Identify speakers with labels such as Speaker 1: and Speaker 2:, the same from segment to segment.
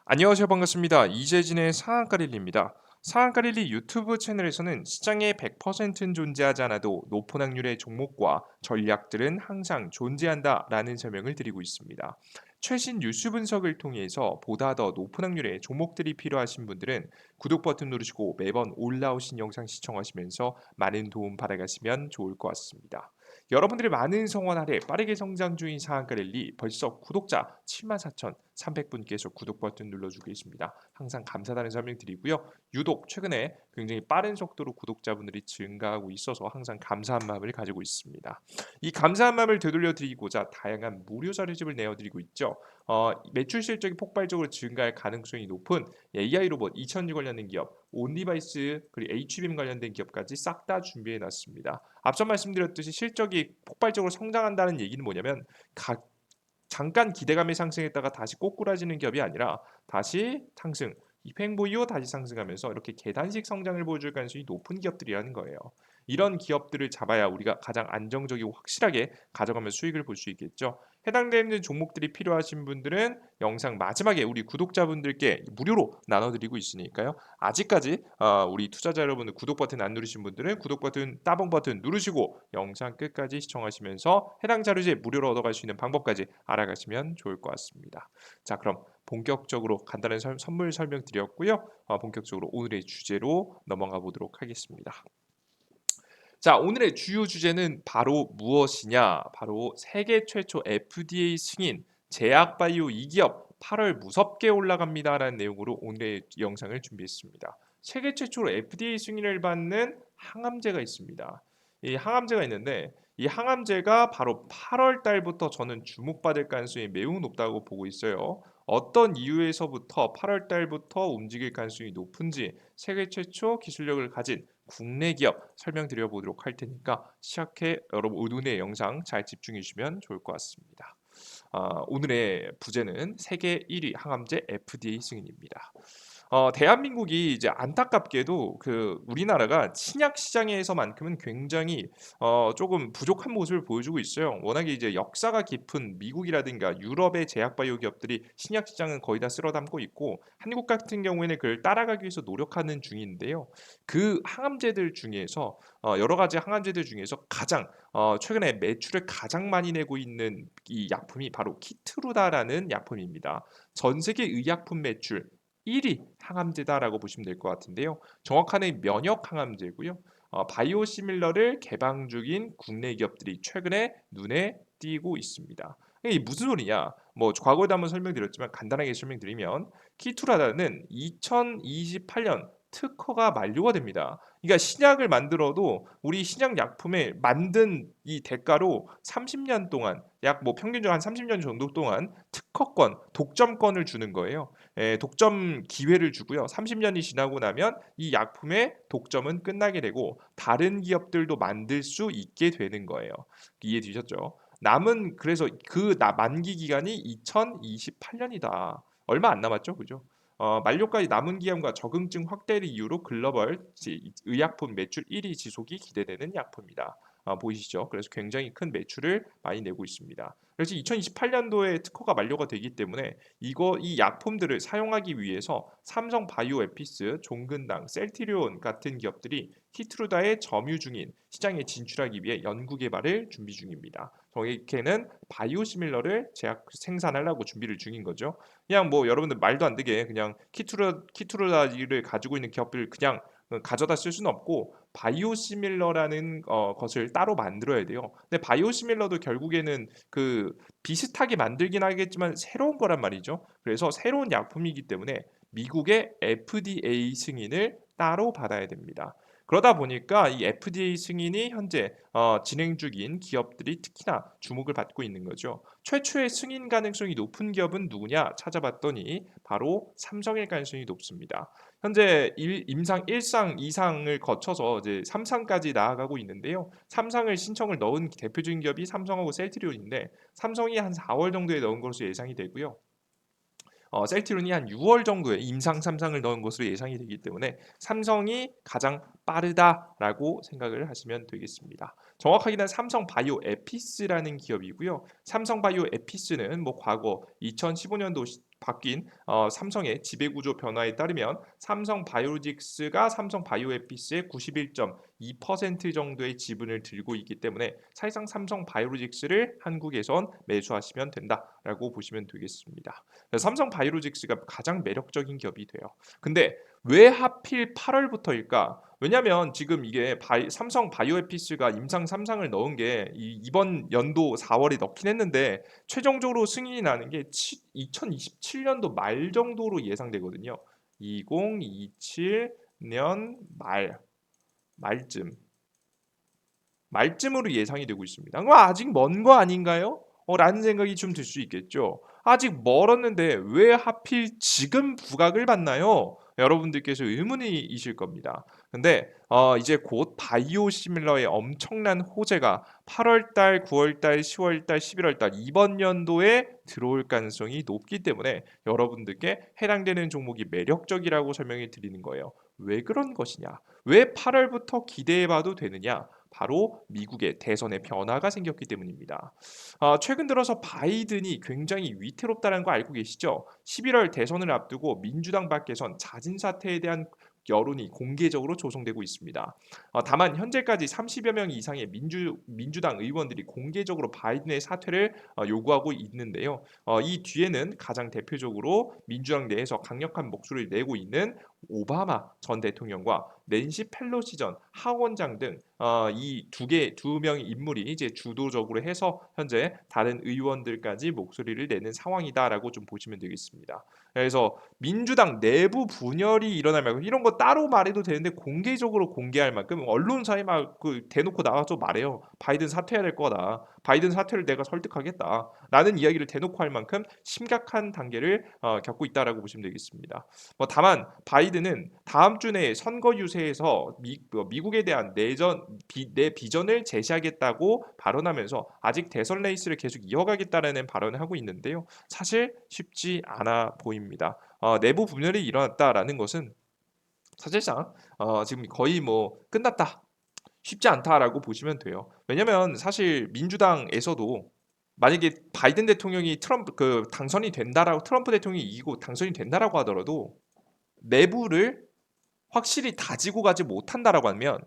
Speaker 1: 안녕하세요. 반갑습니다. 이재진의 상한가릴리입니다. 상한가릴리 유튜브 채널에서는 시장에 100%는 존재하지 않아도 높은 확률의 종목과 전략들은 항상 존재한다라는 설명을 드리고 있습니다. 최신 뉴스 분석을 통해서 보다 더 높은 확률의 종목들이 필요하신 분들은 구독 버튼 누르시고 매번 올라오신 영상 시청하시면서 많은 도움 받아가시면 좋을 것 같습니다. 여러분들의 많은 성원 아래 빠르게 성장 중인 상한가릴리 벌써 구독자 74,300분께서 구독 버튼 눌러주고 계십니다. 항상 감사하다는 설명 드리고요. 유독 최근에 굉장히 빠른 속도로 구독자분들이 증가하고 있어서 항상 감사한 마음을 가지고 있습니다. 이 감사한 마음을 되돌려 드리고자 다양한 무료 자료집을 내어드리고 있죠. 매출 실적이 폭발적으로 증가할 가능성이 높은 AI 로봇 2000주 관련된 기업, 온디바이스 그리고 HBM 관련된 기업까지 싹 다 준비해 놨습니다. 앞서 말씀드렸듯이 실적이 폭발적으로 성장한다는 얘기는 뭐냐면 잠깐 기대감이 상승했다가 다시 꼬꾸라지는 기업이 아니라 다시 상승, 횡보 이후 다시 상승하면서 이렇게 계단식 성장을 보여줄 가능성이 높은 기업들이라는 거예요. 이런 기업들을 잡아야 우리가 가장 안정적이고 확실하게 가져가면서 수익을 볼 수 있겠죠. 해당되는 종목들이 필요하신 분들은 영상 마지막에 우리 구독자분들께 무료로 나눠드리고 있으니까요. 아직까지 우리 투자자 여러분들 구독 버튼 안 누르신 분들은 구독 버튼, 따봉 버튼 누르시고 영상 끝까지 시청하시면서 해당 자료집 무료로 얻어갈 수 있는 방법까지 알아가시면 좋을 것 같습니다. 자, 그럼 본격적으로 간단한 선물 설명드렸고요. 본격적으로 오늘의 주제로 넘어가 보도록 하겠습니다. 자, 오늘의 주요 주제는 바로 무엇이냐? 바로 세계 최초 FDA 승인 제약바이오 2기업 8월 무섭게 올라갑니다라는 내용으로 오늘의 영상을 준비했습니다. 세계 최초로 FDA 승인을 받는 항암제가 있습니다. 이 항암제가 있는데 이 항암제가 바로 8월 달부터 저는 주목받을 가능성이 매우 높다고 보고 있어요. 어떤 이유에서부터 8월 달부터 움직일 가능성이 높은지 세계 최초 기술력을 가진 국내 기업 설명드려 보도록 할 테니까 시작해 여러분 오늘의 영상 잘 집중해 주시면 좋을 것 같습니다. 오늘의 부제는 세계 1위 항암제 FDA 승인입니다. 대한민국이 이제 안타깝게도 그 우리나라가 신약 시장에서만큼은 굉장히 조금 부족한 모습을 보여주고 있어요. 워낙에 이제 역사가 깊은 미국이라든가 유럽의 제약 바이오 기업들이 신약 시장은 거의 다 쓸어 담고 있고 한국 같은 경우에는 그걸 따라가기 위해서 노력하는 중인데요. 그 항암제들 중에서 여러 가지 항암제들 중에서 가장 최근에 매출을 가장 많이 내고 있는 이 약품이 바로 키트루다라는 약품입니다. 전 세계 의약품 매출 1위 항암제다라고 보시면 될 것 같은데요. 정확하게 면역 항암제고요. 바이오시밀러를 개방 중인 국내 기업들이 최근에 눈에 띄고 있습니다. 이게 무슨 소리냐? 뭐 과거에도 한번 설명드렸지만 간단하게 설명드리면 키투라다는 2028년 특허가 만료가 됩니다. 그러니까 신약을 만들어도 우리 신약 약품을 만든 이 대가로 30년 동안 약 뭐 평균적으로 한 30년 정도 동안 특허권, 독점권을 주는 거예요. 독점 기회를 주고요. 30년이 지나고 나면 이 약품의 독점은 끝나게 되고 다른 기업들도 만들 수 있게 되는 거예요. 이해되셨죠? 남은 그래서 그 만기 기간이 2028년이다. 얼마 안 남았죠, 그죠? 만료까지 남은 기간과 적응증 확대를 이유로 글로벌 의약품 매출 1위 지속이 기대되는 약품이다. 보이시죠? 그래서 굉장히 큰 매출을 많이 내고 있습니다. 그래서 2028년도에 특허가 만료가 되기 때문에 이 약품들을 사용하기 위해서 삼성 바이오에피스, 종근당, 셀트리온 같은 기업들이 키트루다의 점유 중인 시장에 진출하기 위해 연구 개발을 준비 중입니다. 저희께는 바이오시밀러를 제약 생산하려고 준비를 중인 거죠. 그냥 뭐 여러분들 말도 안 되게 그냥 키트루다를 가지고 있는 기업들 그냥 가져다 쓸 수는 없고 바이오시밀러라는 것을 따로 만들어야 돼요. 근데 바이오시밀러도 결국에는 그 비슷하게 만들긴 하겠지만 새로운 거란 말이죠. 그래서 새로운 약품이기 때문에 미국의 FDA 승인을 따로 받아야 됩니다. 그러다 보니까 이 FDA 승인이 현재 진행 중인 기업들이 특히나 주목을 받고 있는 거죠. 최초의 승인 가능성이 높은 기업은 누구냐 찾아봤더니 바로 삼성일 가능성이 높습니다. 현재 임상 1상, 2상을 거쳐서 이제 3상까지 나아가고 있는데요. 3상을 신청을 넣은 대표적인 기업이 삼성하고 셀트리온인데 삼성이 한 4월 정도에 넣은 것으로 예상이 되고요. 셀트리온이 한 6월 정도에 임상 3상을 넣은 것으로 예상이 되기 때문에 삼성이 가장 빠르다라고 생각을 하시면 되겠습니다. 정확하게는 삼성 바이오 에피스라는 기업이고요. 삼성 바이오 에피스는 뭐 과거 2015년도 바뀐 삼성의 지배구조 변화에 따르면 삼성 바이오로직스가 삼성 바이오에피스의 91.2% 정도의 지분을 들고 있기 때문에 사실상 삼성 바이오로직스를 한국에선 매수하시면 된다라고 보시면 되겠습니다. 삼성 바이오로직스가 가장 매력적인 기업이 돼요. 근데 왜 하필 8월부터일까? 왜냐면 지금 이게 삼성 바이오에피스가 임상 3상을 넣은 게 이번 연도 4월에 넣긴 했는데 최종적으로 승인이 나는 게 2027년도 말 정도로 예상되거든요. 2027년 말쯤 말쯤으로 예상이 되고 있습니다. 그럼 아직 먼 거 아닌가요? 라는 생각이 좀 들 수 있겠죠. 아직 멀었는데 왜 하필 지금 부각을 받나요? 여러분들께서 의문이실 겁니다. 근데 이제 곧 바이오 시밀러의 엄청난 호재가 8월 달, 9월 달, 10월 달, 11월 달 이번 연도에 들어올 가능성이 높기 때문에 여러분들께 해당되는 종목이 매력적이라고 설명을 드리는 거예요. 왜 그런 것이냐? 왜 8월부터 기대해 봐도 되느냐? 바로 미국의 대선의 변화가 생겼기 때문입니다. 최근 들어서 바이든이 굉장히 위태롭다는 거 알고 계시죠? 11월 대선을 앞두고 민주당 밖에선 자진 사퇴에 대한 여론이 공개적으로 조성되고 있습니다. 다만 현재까지 30여 명 이상의 민주당 의원들이 공개적으로 바이든의 사퇴를 요구하고 있는데요. 이 뒤에는 가장 대표적으로 민주당 내에서 강력한 목소리를 내고 있는 오바마 전 대통령과 낸시 펠로시 전 하원장 등 이 두 명의 인물이 이제 주도적으로 해서 현재 다른 의원들까지 목소리를 내는 상황이다라고 좀 보시면 되겠습니다. 그래서 민주당 내부 분열이 일어날 만큼 이런 거 따로 말해도 되는데 공개적으로 공개할 만큼 언론사에 막 대놓고 나와서 말해요. 바이든 사퇴해야 될 거다. 바이든 사퇴를 내가 설득하겠다라는 이야기를 대놓고 할 만큼 심각한 단계를 겪고 있다라고 보시면 되겠습니다. 다만 바이든은 다음 주 내에 선거 유세에서 미국에 대한 내 비전을 제시하겠다고 발언하면서 아직 대선 레이스를 계속 이어가겠다라는 발언을 하고 있는데요. 사실 쉽지 않아 보입니다. 내부 분열이 일어났다라는 것은 사실상 지금 거의 뭐 끝났다. 쉽지 않다라고 보시면 돼요. 왜냐면 사실 민주당에서도 만약에 바이든 대통령이 당선이 된다라고 트럼프 대통령이 이기고 당선이 된다라고 하더라도 내부를 확실히 다지고 가지 못한다라고 하면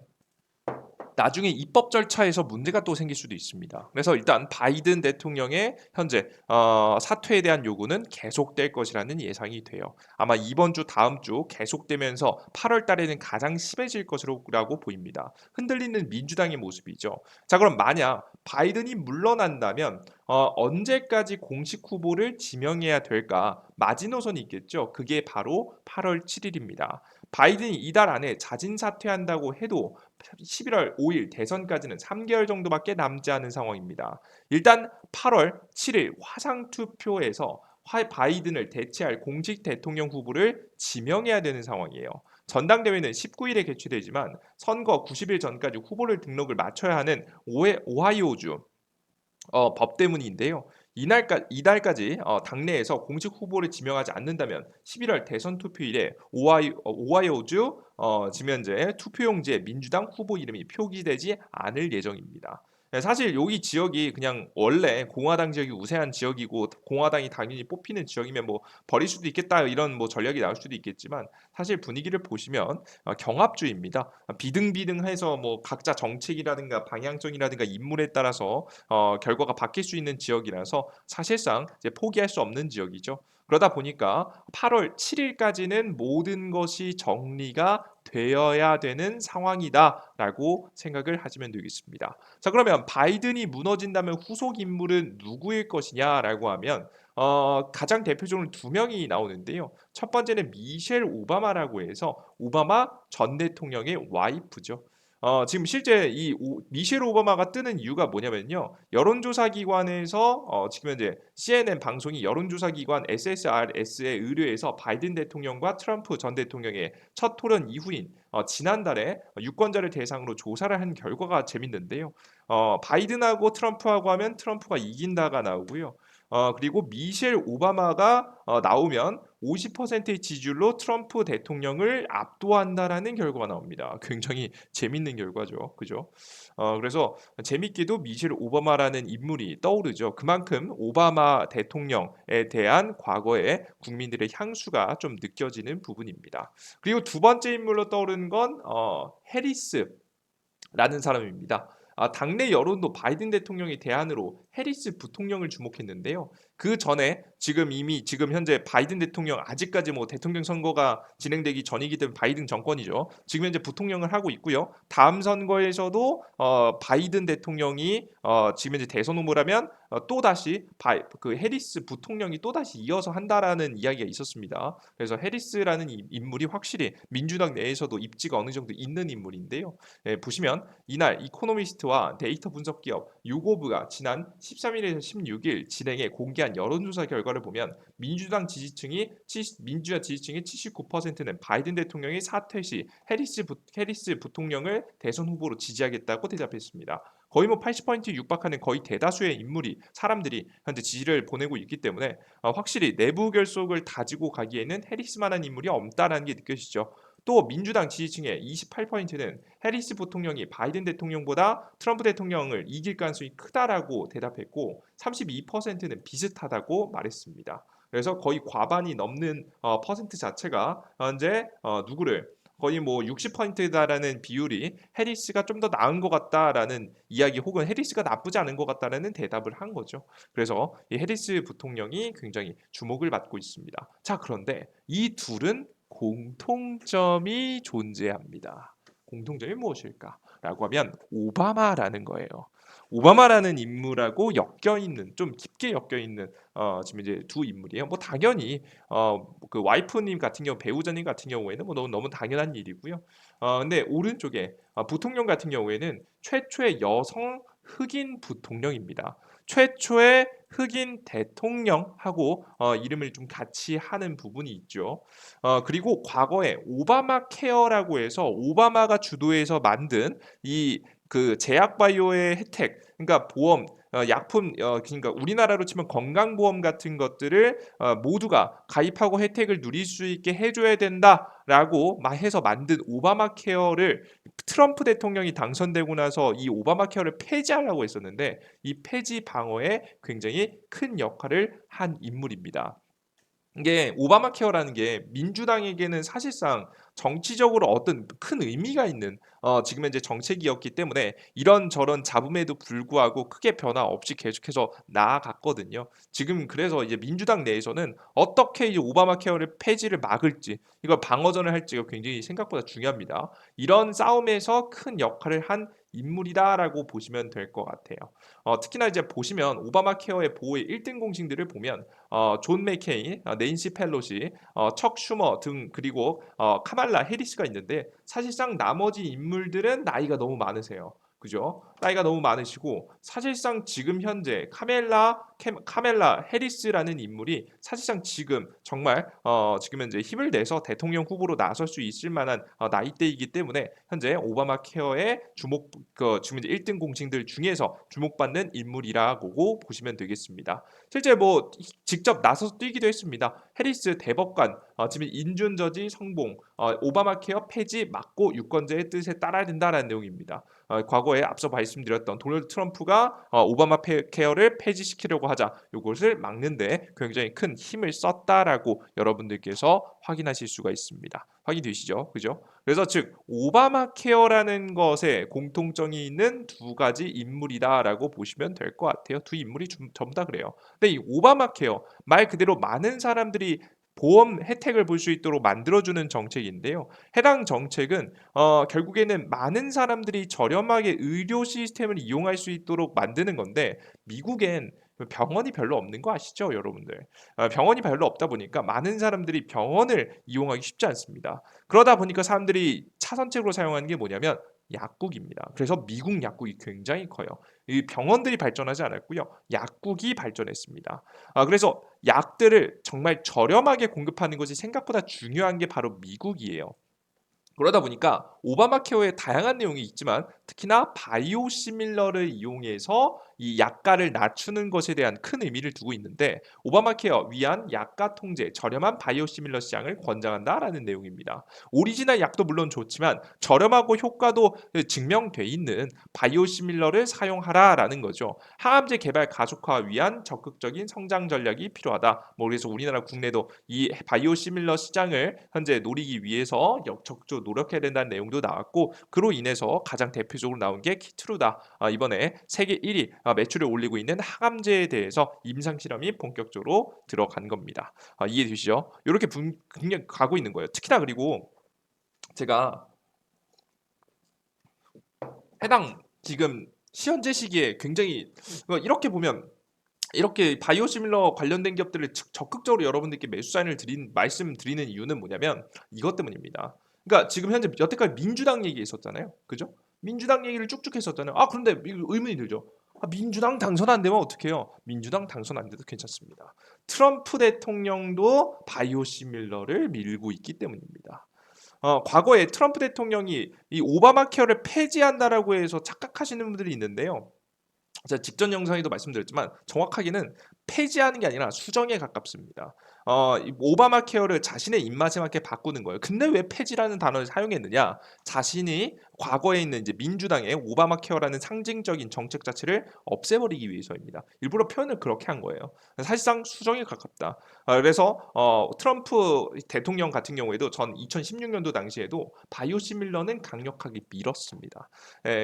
Speaker 1: 나중에 입법 절차에서 문제가 또 생길 수도 있습니다. 그래서 일단 바이든 대통령의 현재 사퇴에 대한 요구는 계속될 것이라는 예상이 돼요. 아마 이번 주 다음 주 계속되면서 8월 달에는 가장 심해질 것이라고 보입니다. 흔들리는 민주당의 모습이죠. 자, 그럼 만약 바이든이 물러난다면 언제까지 공식 후보를 지명해야 될까? 마지노선이 있겠죠. 그게 바로 8월 7일입니다. 바이든이 이달 안에 자진 사퇴한다고 해도 11월 5일 대선까지는 3개월 정도밖에 남지 않은 상황입니다. 일단 8월 7일 화상 투표에서 바이든을 대체할 공식 대통령 후보를 지명해야 되는 상황이에요. 전당대회는 19일에 개최되지만 선거 90일 전까지 후보를 등록을 마쳐야 하는 오하이오주 법 때문인데요. 이날까지 당내에서 공식 후보를 지명하지 않는다면 11월 대선 투표일에 오하이오주 지면제 투표용지에 민주당 후보 이름이 표기되지 않을 예정입니다. 네, 사실 여기 지역이 그냥 원래 공화당 지역이 우세한 지역이고 공화당이 당연히 뽑히는 지역이면 뭐 버릴 수도 있겠다 이런 뭐 전략이 나올 수도 있겠지만 사실 분위기를 보시면 경합주의입니다. 비등비등해서 뭐 각자 정책이라든가 방향성이라든가 인물에 따라서 결과가 바뀔 수 있는 지역이라서 사실상 이제 포기할 수 없는 지역이죠. 그러다 보니까 8월 7일까지는 모든 것이 정리가 되어야 되는 상황이다라고 생각을 하시면 되겠습니다. 자, 그러면 바이든이 무너진다면 후속 인물은 누구일 것이냐라고 하면 가장 대표적으로 두 명이 나오는데요. 첫 번째는 미셸 오바마라고 해서 오바마 전 대통령의 와이프죠. 지금 실제 미셸 오바마가 뜨는 이유가 뭐냐면요. 여론조사 기관에서 지금 현재 CNN 방송이 여론조사 기관 SSRS에 의뢰해서 바이든 대통령과 트럼프 전 대통령의 첫 토론 이후인 지난달에 유권자를 대상으로 조사를 한 결과가 재밌는데요. 바이든하고 트럼프하고 하면 트럼프가 이긴다가 나오고요. 그리고 미셸 오바마가 나오면 50%의 지지율로 트럼프 대통령을 압도한다라는 결과가 나옵니다. 굉장히 재밌는 결과죠. 그죠? 그래서 재밌게도 미셸 오바마라는 인물이 떠오르죠. 그만큼 오바마 대통령에 대한 과거의 국민들의 향수가 좀 느껴지는 부분입니다. 그리고 두 번째 인물로 떠오르는 건 해리스라는 사람입니다. 당내 여론도 바이든 대통령의 대안으로 해리스 부통령을 주목했는데요. 그 전에 지금 현재 바이든 대통령 아직까지 뭐 대통령 선거가 진행되기 전이기 때문에 바이든 정권이죠. 지금 현재 부통령을 하고 있고요. 다음 선거에서도 바이든 대통령이 지금 현재 대선 후보라면 또 다시 그 해리스 부통령이 또 다시 이어서 한다라는 이야기가 있었습니다. 그래서 해리스라는 인물이 확실히 민주당 내에서도 입지가 어느 정도 있는 인물인데요. 예, 보시면 이날 이코노미스트와 데이터 분석 기업 유고브가 지난 13일에서 16일 진행해 공개한 여론조사 결과를 보면 민주당 지지층이 79%는 바이든 대통령이 사퇴 시 해리스 부통령을 대선 후보로 지지하겠다고 대답했습니다. 거의 뭐 80% 육박하는 거의 대다수의 사람들이 현재 지지를 보내고 있기 때문에 확실히 내부 결속을 다지고 가기에는 해리스만한 인물이 없다라는 게 느껴지죠. 또 민주당 지지층의 28%는 해리스 부통령이 바이든 대통령보다 트럼프 대통령을 이길 가능성이 크다라고 대답했고 32%는 비슷하다고 말했습니다. 그래서 거의 과반이 넘는 퍼센트 자체가 현재 누구를 거의 뭐 60%다라는 비율이 해리스가 좀 더 나은 것 같다라는 이야기 혹은 해리스가 나쁘지 않은 것 같다라는 대답을 한 거죠. 그래서 이 해리스 부통령이 굉장히 주목을 받고 있습니다. 자, 그런데 이 둘은 공통점이 존재합니다. 공통점이 무엇일까라고 하면 오바마라는 거예요. 오바마라는 인물하고 엮여 있는 좀 깊게 엮여 있는 지금 이제 두 인물이에요. 뭐 당연히 그 와이프님 같은 경우 배우자님 같은 경우에는 뭐 너무 당연한 일이고요. 근데 오른쪽에 부통령 같은 경우에는 최초의 여성 흑인 부통령입니다. 최초의 흑인 대통령하고 이름을 좀 같이 하는 부분이 있죠. 그리고 과거에 오바마 케어라고 해서 오바마가 주도해서 만든 이 그 제약 바이오의 혜택, 그러니까 보험, 약품, 그러니까 우리나라로 치면 건강보험 같은 것들을 모두가 가입하고 혜택을 누릴 수 있게 해줘야 된다라고 해서 만든 오바마 케어를 트럼프 대통령이 당선되고 나서 이 오바마 케어를 폐지하려고 했었는데 이 폐지 방어에 굉장히 큰 역할을 한 인물입니다. 이게 오바마 케어라는 게 민주당에게는 사실상 정치적으로 어떤 큰 의미가 있는 지금 현재 정책이었기 때문에 이런저런 잡음에도 불구하고 크게 변화 없이 계속해서 나아갔거든요. 지금 그래서 이제 민주당 내에서는 어떻게 이제 오바마 케어를 폐지를 막을지 이걸 방어전을 할지가 굉장히 생각보다 중요합니다. 이런 싸움에서 큰 역할을 한 인물이다라고 보시면 될 것 같아요. 특히나 이제 보시면 오바마 케어의 보호의 1등 공신들을 보면 존 맥케인, 낸시 펠로시, 척 슈머 등 그리고 카말라 해리스가 있는데 사실상 나머지 인물들은 나이가 너무 많으세요. 그죠? 나이가 너무 많으시고 사실상 지금 현재 카멜라 해리스라는 인물이 사실상 지금 정말 지금 현재 힘을 내서 대통령 후보로 나설 수 있을 만한 나이대이기 때문에 현재 오바마 케어의 지금 이제 1등 공신들 중에서 주목받는 인물이라고 보시면 되겠습니다. 실제 뭐 직접 나서서 뛰기도 했습니다. 해리스 대법관, 지금 인준저지 성봉, 오바마 케어 폐지 막고 유권자의 뜻에 따라야 된다라는 내용입니다. 과거에 앞서 말씀드렸던 도널드 트럼프가 오바마 케어를 폐지시키려고 하자 이것을 막는데 굉장히 큰 힘을 썼다라고 여러분들께서 확인하실 수가 있습니다. 확인되시죠? 그죠? 그래서 즉 오바마 케어라는 것에 공통점이 있는 두 가지 인물이다라고 보시면 될 것 같아요. 두 인물이 전부 다 그래요. 근데 이 오바마 케어 말 그대로 많은 사람들이 보험 혜택을 볼 수 있도록 만들어주는 정책인데요. 해당 정책은 결국에는 많은 사람들이 저렴하게 의료 시스템을 이용할 수 있도록 만드는 건데 미국엔 병원이 별로 없는 거 아시죠, 여러분들? 병원이 별로 없다 보니까 많은 사람들이 병원을 이용하기 쉽지 않습니다. 그러다 보니까 사람들이 차선책으로 사용하는 게 뭐냐면 약국입니다. 그래서 미국 약국이 굉장히 커요. 이 병원들이 발전하지 않았고요. 약국이 발전했습니다. 그래서 약들을 정말 저렴하게 공급하는 것이 생각보다 중요한 게 바로 미국이에요. 그러다 보니까 오바마 케어에 다양한 내용이 있지만 특히나 바이오 시밀러를 이용해서 이 약가를 낮추는 것에 대한 큰 의미를 두고 있는데 오바마 케어 위안 약가 통제 저렴한 바이오시밀러 시장을 권장한다라는 내용입니다. 오리지널 약도 물론 좋지만 저렴하고 효과도 증명돼 있는 바이오시밀러를 사용하라라는 거죠. 항암제 개발 가속화 위한 적극적인 성장 전략이 필요하다. 뭐 그래서 우리나라 국내도 이 바이오시밀러 시장을 현재 노리기 위해서 적극적으로 노력해야 된다는 내용도 나왔고 그로 인해서 가장 대표적으로 나온 게 키트루다. 이번에 세계 1위 매출을 올리고 있는 항암제에 대해서 임상 실험이 본격적으로 들어간 겁니다. 이해되시죠? 이렇게 분명 가고 있는 거예요. 특히나 그리고 제가 해당 지금 시현재 시기에 굉장히 이렇게 보면 이렇게 바이오시밀러 관련된 기업들을 적극적으로 여러분들께 매수 사인을 말씀드리는 이유는 뭐냐면 이것 때문입니다. 그러니까 지금 현재 여태까지 민주당 얘기했었잖아요. 그죠? 민주당 얘기를 쭉쭉 했었잖아요. 그런데 의문이 들죠. 민주당 당선 안 되면 어떡해요? 민주당 당선 안 돼도 괜찮습니다. 트럼프 대통령도 바이오시밀러를 밀고 있기 때문입니다. 과거에 트럼프 대통령이 이 오바마 케어를 폐지한다라고 해서 착각하시는 분들이 있는데요. 제가 직전 영상에도 말씀드렸지만 정확하게는 폐지하는 게 아니라 수정에 가깝습니다. 이 오바마 케어를 자신의 입맛에 맞게 바꾸는 거예요. 근데 왜 폐지라는 단어를 사용했느냐? 자신이 과거에 있는 이제 민주당의 오바마 케어라는 상징적인 정책 자체를 없애버리기 위해서입니다. 일부러 표현을 그렇게 한 거예요. 사실상 수정에 가깝다. 그래서 트럼프 대통령 같은 경우에도 전 2016년도 당시에도 바이오시밀러는 강력하게 밀었습니다.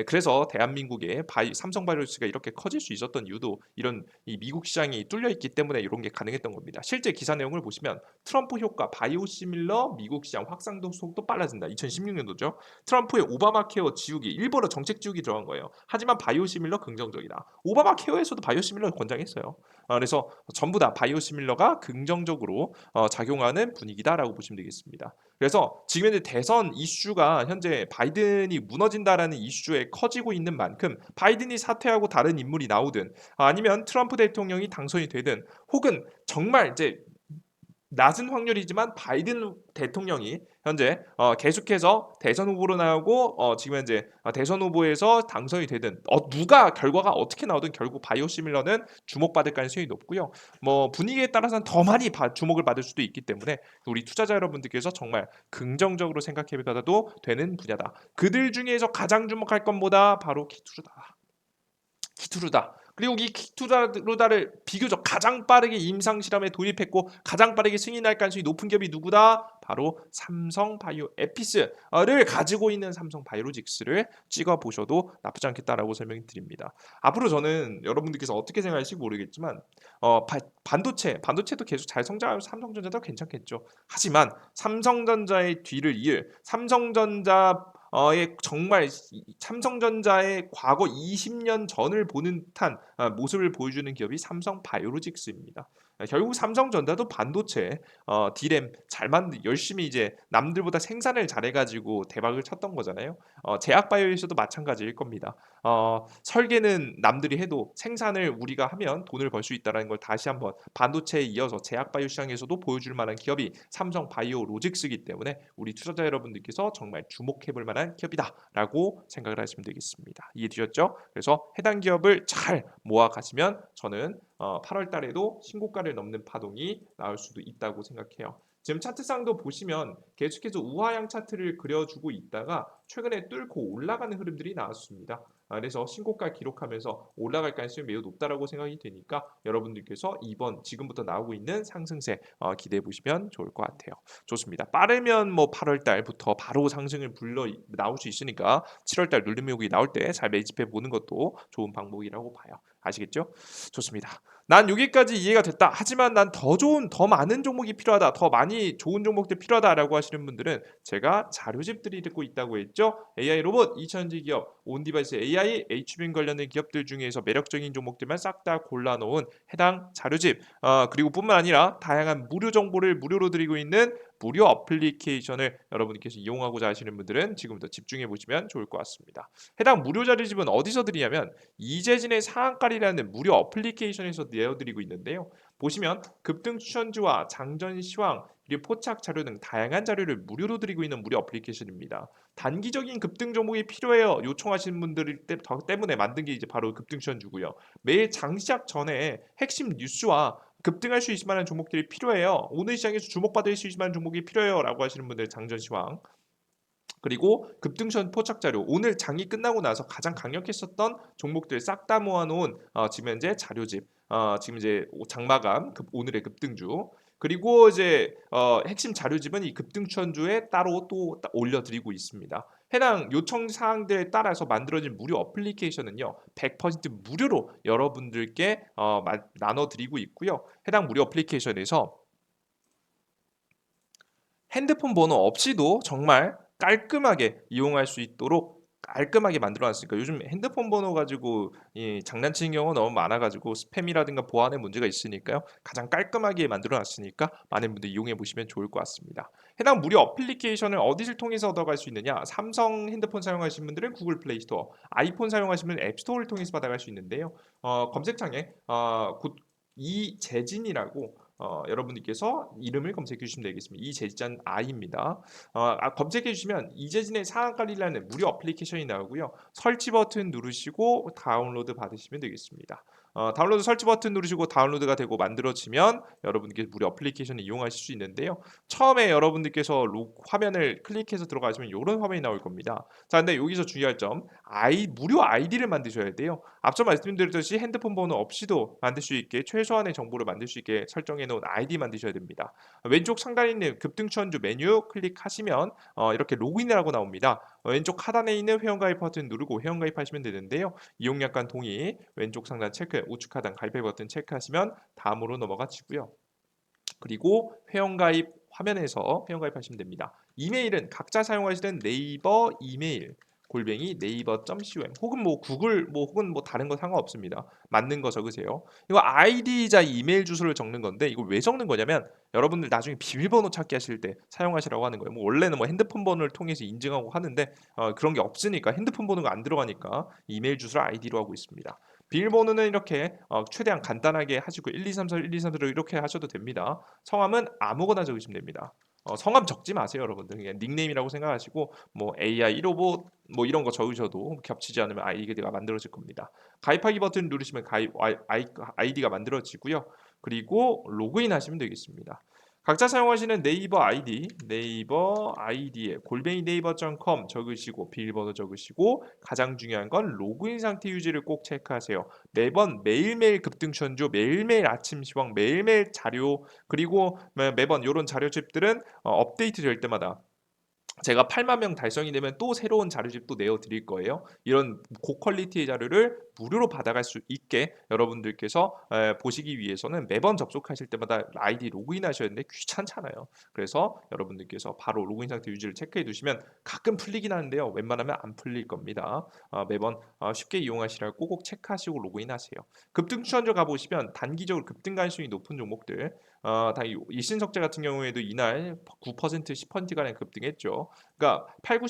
Speaker 1: 그래서 대한민국의 삼성바이오로스가 이렇게 커질 수 있었던 이유도 이런 이 미국 시장이 뚫려 있기 때문에 이런 게 가능했던 겁니다. 실제 기사 내용을 보시면 트럼프 효과 바이오시밀러 미국 시장 확산도 속도 빨라진다. 2016년도죠. 트럼프의 오바마 케어 지우기 일부러 정책 지우기 들어간 거예요. 하지만 바이오시밀러 긍정적이다. 오바마 케어에서도 바이오시밀러 권장했어요. 그래서 전부 다 바이오시밀러가 긍정적으로 작용하는 분위기다라고 보시면 되겠습니다. 그래서 지금 현재 대선 이슈가 현재 바이든이 무너진다라는 이슈에 커지고 있는 만큼 바이든이 사퇴하고 다른 인물이 나오든 아니면 트럼프 대통령이 당선이 되든 혹은 정말 이제 낮은 확률이지만 바이든 대통령이 현재 계속해서 대선 후보로 나오고 지금 현재 대선 후보에서 당선이 되든 누가 결과가 어떻게 나오든 결국 바이오시밀러는 주목받을 가능성이 높고요. 뭐 분위기에 따라서는 더 많이 주목을 받을 수도 있기 때문에 우리 투자자 여러분들께서 정말 긍정적으로 생각해 봐도 되는 분야다. 그들 중에서 가장 주목할 건 뭐다? 바로 키투르다. 키투르다. 그리고 이 키투르다를 비교적 가장 빠르게 임상 실험에 도입했고 가장 빠르게 승인할 가능성이 높은 기업이 누구다? 바로 삼성바이오 에피스를 가지고 있는 삼성바이오로직스를 찍어 보셔도 나쁘지 않겠다라고 설명드립니다. 앞으로 저는 여러분들께서 어떻게 생각하실지 모르겠지만 반도체도 계속 잘 성장하면서 삼성전자도 괜찮겠죠. 하지만 삼성전자의 뒤를 이을 정말 삼성전자의 과거 20년 전을 보는 듯한 모습을 보여주는 기업이 삼성바이오로직스입니다. 결국 삼성전자도 반도체 D램 잘 열심히 이제 남들보다 생산을 잘해가지고 대박을 쳤던 거잖아요. 제약바이오에서도 마찬가지일 겁니다. 설계는 남들이 해도 생산을 우리가 하면 돈을 벌 수 있다는 걸 다시 한번 반도체에 이어서 제약바이오 시장에서도 보여줄 만한 기업이 삼성바이오로직스이기 때문에 우리 투자자 여러분들께서 정말 주목해볼 만한 기업이다라고 생각을 하시면 되겠습니다. 이해되셨죠? 그래서 해당 기업을 잘 모아가시면 저는 8월 달에도 신고가를 넘는 파동이 나올 수도 있다고 생각해요. 지금 차트상도 보시면 계속해서 우하향 차트를 그려주고 있다가 최근에 뚫고 올라가는 흐름들이 나왔습니다. 그래서 신고가 기록하면서 올라갈 가능성이 매우 높다라고 생각이 되니까 여러분들께서 지금부터 나오고 있는 상승세 기대해 보시면 좋을 것 같아요. 좋습니다. 빠르면 뭐 8월 달부터 바로 상승을 나올 수 있으니까 7월 달 눌림목이 나올 때 잘 매집해 보는 것도 좋은 방법이라고 봐요. 아시겠죠? 좋습니다. 난 여기까지 이해가 됐다. 하지만 난 더 많은 종목이 필요하다. 더 많이 좋은 종목들 필요하다라고 하시는 분들은 제가 자료집들이 듣고 있다고 했죠. AI 로봇, 2차전지 기업, 온디바이스 AI, HBM 관련된 기업들 중에서 매력적인 종목들만 싹 다 골라놓은 해당 자료집 그리고 뿐만 아니라 다양한 무료 정보를 무료로 드리고 있는 무료 어플리케이션을 여러분께서 이용하고자 하시는 분들은 지금부터 집중해 보시면 좋을 것 같습니다. 해당 무료 자료집은 어디서 드리냐면 이재진의 상한가리라는 무료 어플리케이션에서 내어드리고 있는데요. 보시면 급등 추천주와 장전 시황, 그리고 포착 자료 등 다양한 자료를 무료로 드리고 있는 무료 어플리케이션입니다. 단기적인 급등 종목이 필요해요. 요청하시는 분들 때문에 만든 게 이제 바로 급등천주고요. 매일 장시작 전에 핵심 뉴스와 급등할 수 있을 만한 종목들이 필요해요. 오늘 시장에서 주목받을 수 있을 만한 종목이 필요해요라고 하시는 분들 장전시황. 그리고 급등션 포착 자료 오늘 장이 끝나고 나서 가장 강력했었던 종목들 싹 다 모아놓은 지금 현재 자료집 지금 이제 장마감 오늘의 급등주 그리고 이제 핵심 자료집은 이 급등천주에 따로 또 올려드리고 있습니다. 해당 요청 사항들에 따라서 만들어진 무료 어플리케이션은요 100% 무료로 여러분들께 나눠드리고 있고요. 해당 무료 어플리케이션에서 핸드폰 번호 없이도 정말 깔끔하게 이용할 수 있도록 깔끔하게 만들어 놨으니까 요즘 핸드폰 번호 가지고 이 장난치는 경우가 너무 많아 가지고 스팸이라든가 보안에 문제가 있으니까요. 가장 깔끔하게 만들어 놨으니까 많은 분들이 이용해 보시면 좋을 것 같습니다. 해당 무료 어플리케이션을 어디를 통해서 얻어갈 수 있느냐? 삼성 핸드폰 사용하시는 분들은 구글 플레이 스토어, 아이폰 사용하시면 앱 스토어를 통해서 받아갈 수 있는데요. 검색창에 이재진이라고 여러분들께서 이름을 검색해 주시면 되겠습니다. 이재진 I입니다. 검색해 주시면 이재진의 상한가리라는 무료 어플리케이션이 나오고요. 설치 버튼 누르시고 다운로드 받으시면 되겠습니다. 다운로드 설치 버튼 누르시고 다운로드가 되고 만들어지면 여러분께 무료 어플리케이션을 이용하실 수 있는데요. 처음에 여러분들께서 화면을 클릭해서 들어가시면 이런 화면이 나올 겁니다. 자, 근데 여기서 주의할 점, 무료 아이디를 만드셔야 돼요. 앞서 말씀드렸듯이 핸드폰 번호 없이도 만들 수 있게 최소한의 정보를 만들 수 있게 설정해 놓은 아이디 만드셔야 됩니다. 왼쪽 상단에 있는 급등천주 메뉴 클릭하시면 이렇게 로그인이라고 나옵니다. 왼쪽 하단에 있는 회원가입 버튼 누르고 회원가입하시면 되는데요. 이용약관 동의 왼쪽 상단 체크 우측 하단 가입 버튼 체크하시면 다음으로 넘어가시고요. 그리고 회원가입 화면에서 회원가입하시면 됩니다. 이메일은 각자 사용하시는 네이버 이메일 골뱅이 네이버.com 혹은 뭐 구글 혹은 뭐 다른 거 상관없습니다. 맞는 거 적으세요. 이거 아이디이자 이메일 주소를 적는 건데 이걸 왜 적는 거냐면 여러분들 나중에 비밀번호 찾기 하실 때 사용하시라고 하는 거예요. 뭐 원래는 뭐 핸드폰 번호를 통해서 인증하고 하는데 그런 게 없으니까 핸드폰 번호가 안 들어가니까 이메일 주소를 아이디로 하고 있습니다. 비밀번호는 이렇게 최대한 간단하게 하시고 1, 2, 3, 4, 1, 2, 3, 4 이렇게 하셔도 됩니다. 성함은 아무거나 적으시면 됩니다. 성함 적지 마세요, 여러분들. 그냥 닉네임이라고 생각하시고 뭐 AI 155 뭐 이런 거 적으셔도 겹치지 않으면 아이디가 만들어질 겁니다. 가입하기 버튼 누르시면 아이디가 만들어지고요. 그리고 로그인 하시면 되겠습니다. 각자 사용하시는 네이버 아이디에 골뱅이 네이버.com 적으시고 비밀번호 적으시고 가장 중요한 건 로그인 상태 유지를 꼭 체크하세요. 매번 매일매일 급등천주 매일매일 아침 시황 매일매일 자료 그리고 매번 이런 자료집들은 업데이트 될 때마다 제가 8만 명 달성이 되면 또 새로운 자료집 또 내어 드릴 거예요. 이런 고퀄리티의 자료를 무료로 받아갈 수 있게 여러분들께서 보시기 위해서는 매번 접속하실 때마다 아이디 로그인 하셔야 되는데 귀찮잖아요. 그래서 여러분들께서 바로 로그인 상태 유지를 체크해 두시면 가끔 풀리긴 하는데요. 웬만하면 안 풀릴 겁니다. 매번 쉽게 이용하시라고 꼭 체크하시고 로그인 하세요. 급등 추천주 가보시면 단기적으로 급등 가능성이 높은 종목들 일신석재 같은 경우에도 이날 9% 10%가량 급등했죠. 그러니까 8, 9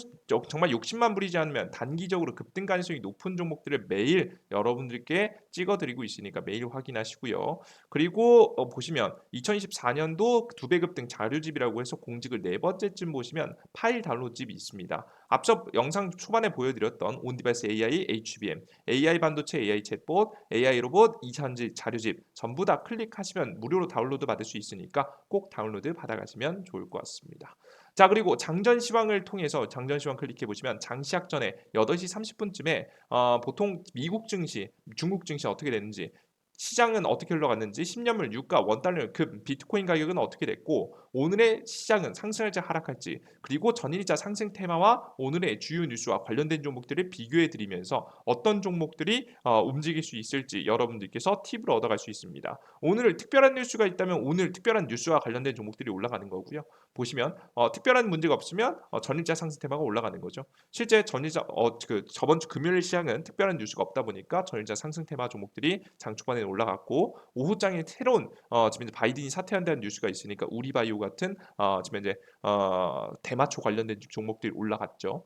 Speaker 1: 정말 욕심만 부리지 않으면 단기적으로 급등 가능성이 높은 종목들을 매일 여러분들께 찍어드리고 있으니까 매일 확인하시고요. 그리고 보시면 2024년도 2배 급등 자료집이라고 해서 공직을 네 번째쯤 보시면 파일 다운로드집이 있습니다. 앞서 영상 초반에 보여드렸던 온디바이스 AI, HBM, AI 반도체, AI 챗봇, AI 로봇, 이산지 자료집 전부 다 클릭하시면 무료로 다운로드 받을 수 있으니까 꼭 다운로드 받아가시면 좋을 것 같습니다. 자, 그리고 장전 시황을 통해서 장전 시황 클릭해 보시면 장시작 전에 8시 30분쯤에 보통 미국 증시, 중국 증시 어떻게 되는지 시장은 어떻게 흘러갔는지 10년물 유가 원달러 급 비트코인 가격은 어떻게 됐고 오늘의 시장은 상승할지 하락할지 그리고 전일자 상승 테마와 오늘의 주요 뉴스와 관련된 종목들을 비교해 드리면서 어떤 종목들이 움직일 수 있을지 여러분들께서 팁을 얻어갈 수 있습니다. 오늘 특별한 뉴스가 있다면 오늘 특별한 뉴스와 관련된 종목들이 올라가는 거고요. 보시면 특별한 문제가 없으면 전일자 상승 테마가 올라가는 거죠. 실제 전일자 저번 주 금요일 시장은 특별한 뉴스가 없다 보니까 전일자 상승 테마 종목들이 장 초반에 올라갔고 오후장에 새로운 지금 이제 바이든이 사퇴한다는 뉴스가 있으니까 우리바이오 같은 지금 이제 대마초 관련된 종목들이 올라갔죠.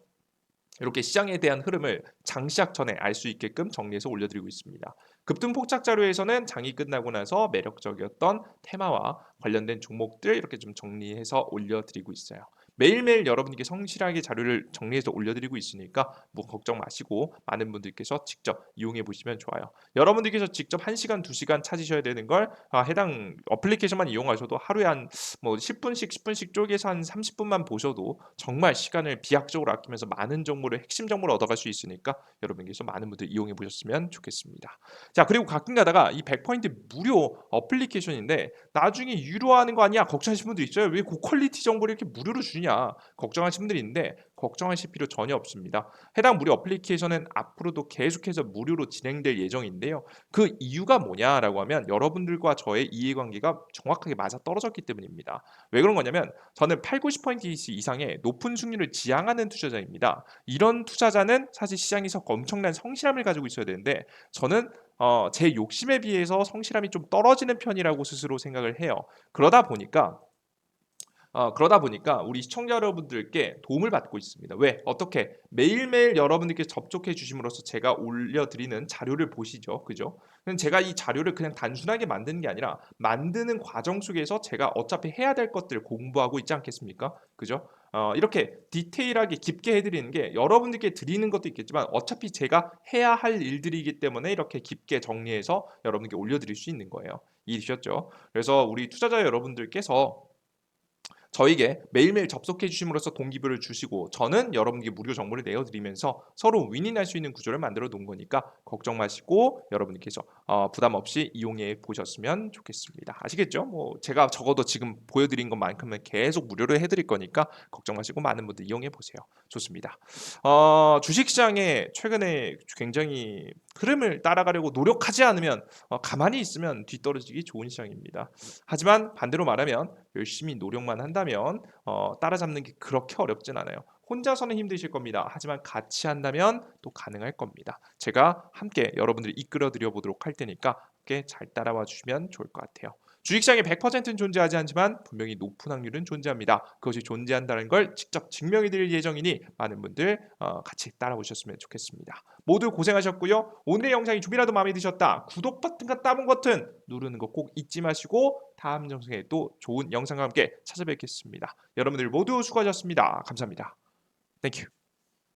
Speaker 1: 이렇게 시장에 대한 흐름을 장 시작 전에 알 수 있게끔 정리해서 올려드리고 있습니다. 급등폭착 자료에서는 장이 끝나고 나서 매력적이었던 테마와 관련된 종목들 이렇게 좀 정리해서 올려드리고 있어요. 매일매일 여러분께 성실하게 자료를 정리해서 올려드리고 있으니까 뭐 걱정 마시고 많은 분들께서 직접 이용해 보시면 좋아요. 여러분들께서 직접 1시간, 2시간 찾으셔야 되는 걸 해당 어플리케이션만 이용하셔도 하루에 한 뭐 10분씩 쪼개서 한 30분만 보셔도 정말 시간을 비약적으로 아끼면서 많은 정보를 핵심 정보를 얻어갈 수 있으니까 여러분께서 많은 분들 이용해 보셨으면 좋겠습니다. 자, 그리고 가끔 가다가 이 100포인트 무료 어플리케이션인데 나중에 유료화하는 거 아니야? 걱정하시는 분들 있어요. 왜 고퀄리티 정보를 이렇게 무료로 주냐? 걱정하시는 분들이 있는데 걱정하실 필요 전혀 없습니다. 해당 무료 어플리케이션은 앞으로도 계속해서 무료로 진행될 예정인데요. 그 이유가 뭐냐라고 하면 여러분들과 저의 이해관계가 정확하게 맞아떨어졌기 때문입니다. 왜 그런 거냐면 저는 8, 90포인트 이상의 높은 승률을 지향하는 투자자입니다. 이런 투자자는 사실 시장에서 엄청난 성실함을 가지고 있어야 되는데 저는 제 욕심에 비해서 성실함이 좀 떨어지는 편이라고 스스로 생각을 해요. 그러다 보니까 우리 시청자 여러분들께 도움을 받고 있습니다. 왜? 어떻게? 매일매일 여러분들께 접촉해 주심으로써 제가 올려드리는 자료를 보시죠. 그죠? 그럼 제가 이 자료를 그냥 단순하게 만드는 게 아니라 만드는 과정 속에서 제가 어차피 해야 될 것들을 공부하고 있지 않겠습니까? 그죠? 이렇게 디테일하게 깊게 해드리는 게 여러분들께 드리는 것도 있겠지만 어차피 제가 해야 할 일들이기 때문에 이렇게 깊게 정리해서 여러분께 올려드릴 수 있는 거예요. 이해되셨죠? 그래서 우리 투자자 여러분들께서 저에게 매일매일 접속해 주심으로써 동기부여를 주시고 저는 여러분께 무료 정보를 내어드리면서 서로 윈윈할 수 있는 구조를 만들어 놓은 거니까 걱정 마시고 여러분께서 부담 없이 이용해 보셨으면 좋겠습니다. 아시겠죠? 뭐 제가 적어도 지금 보여드린 것만큼은 계속 무료로 해드릴 거니까 걱정 마시고 많은 분들 이용해 보세요. 좋습니다. 주식시장에 최근에 굉장히 흐름을 따라가려고 노력하지 않으면 가만히 있으면 뒤떨어지기 좋은 시장입니다. 하지만 반대로 말하면 열심히 노력만 한다면 따라잡는 게 그렇게 어렵진 않아요. 혼자서는 힘드실 겁니다. 하지만 같이 한다면 또 가능할 겁니다. 제가 함께 여러분들을 이끌어 드려 보도록 할 테니까 함께 잘 따라와 주시면 좋을 것 같아요. 주식시장에 100%는 존재하지 않지만 분명히 높은 확률은 존재합니다. 그것이 존재한다는 걸 직접 증명해 드릴 예정이니 많은 분들 같이 따라오셨으면 좋겠습니다. 모두 고생하셨고요. 오늘의 영상이 좀이라도 마음에 드셨다. 구독 버튼과 따봉 버튼 누르는 거 꼭 잊지 마시고 다음 영상에 또 좋은 영상과 함께 찾아뵙겠습니다. 여러분들 모두 수고하셨습니다. 감사합니다. 땡큐.